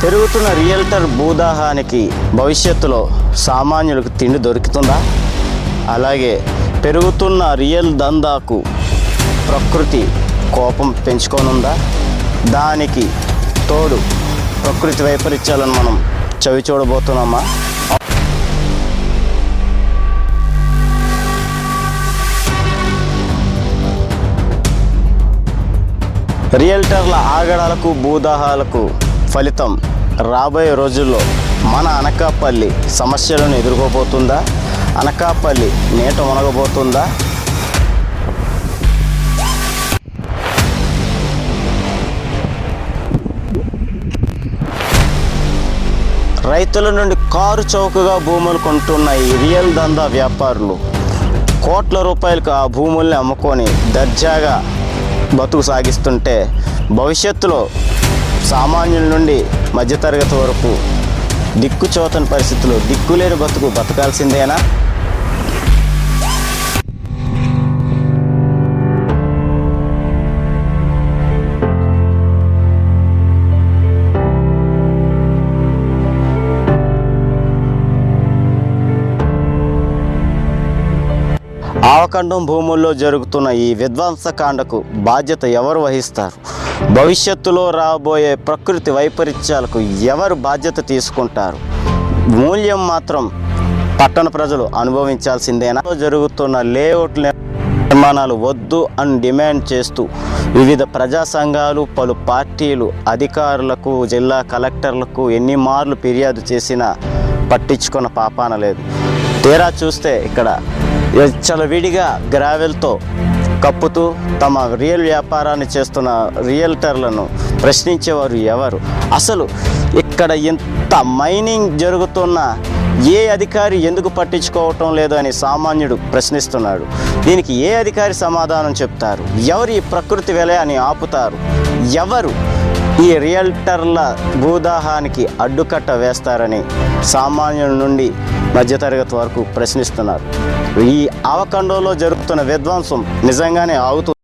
పెరుగుతున్న రియల్టర్ భూదాహానికి భవిష్యత్తులో సామాన్యులకు తిండి దొరుకుతుందా? అలాగే పెరుగుతున్న రియల్ దందాకు ప్రకృతి కోపం పెంచుకోనుందా? దానికి తోడు ప్రకృతి వైపరీత్యాలను మనం చవి చూడబోతున్నామా? రియల్టర్ల ఆగడాలకు భూదాహాలకు ఫలితం రాబోయే రోజుల్లో మన అనకాపల్లి సమస్యలను ఎదుర్కోబోతుందా? అనకాపల్లి నీట మునగబోతుందా? రైతుల నుండి కారు చౌకగా భూములు కొంటున్న ఈ రియల్ దందా వ్యాపారులు కోట్ల రూపాయలకు ఆ భూముల్ని అమ్ముకొని దర్జాగా బతుకు సాగిస్తుంటే భవిష్యత్తులో సామాన్యుల నుండి మధ్యతరగతి వరకు దిక్కుచోతని పరిస్థితుల్లో దిక్కులేని బతుకు బతకాల్సిందేనా? ఆవకండం భూముల్లో జరుగుతున్న ఈ విధ్వంసకాండకు బాధ్యత ఎవరు వహిస్తారు? భవిష్యత్తులో రాబోయే ప్రకృతి వైపరీత్యాలకు ఎవరు బాధ్యత తీసుకుంటారు? మూల్యం మాత్రం పట్టణ ప్రజలు అనుభవించాల్సిందేనా? జరుగుతున్న లేఅవుట్ నిర్మాణాలు వద్దు అని డిమాండ్ చేస్తూ వివిధ ప్రజా సంఘాలు, పలు పార్టీలు అధికారులకు, జిల్లా కలెక్టర్లకు ఎన్ని మార్లు ఫిర్యాదు చేసినా పట్టించుకున్న పాపాన లేదు. తీరా చూస్తే ఇక్కడ విడిగా గ్రావెల్తో కప్పుతూ తమ రియల్ వ్యాపారాన్ని చేస్తున్న రియల్టర్లను ప్రశ్నించేవారు ఎవరు? అసలు ఇక్కడ ఇంత మైనింగ్ జరుగుతున్న ఏ అధికారి ఎందుకు పట్టించుకోవటం లేదు అని సామాన్యుడు ప్రశ్నిస్తున్నాడు. దీనికి ఏ అధికారి సమాధానం చెప్తారు? ఎవరు ఈ ప్రకృతి విలయాన్ని ఆపుతారు? ఎవరు ఈ రియల్టర్ల భూదాహానికి అడ్డుకట్ట వేస్తారని సామాన్యుల నుండి మధ్యతరగతి వరకు ప్రశ్నిస్తున్నారు. ఈ ఆవకండంలో జరుగుతున్న విధ్వంసం నిజంగానే ఆగుతుంది.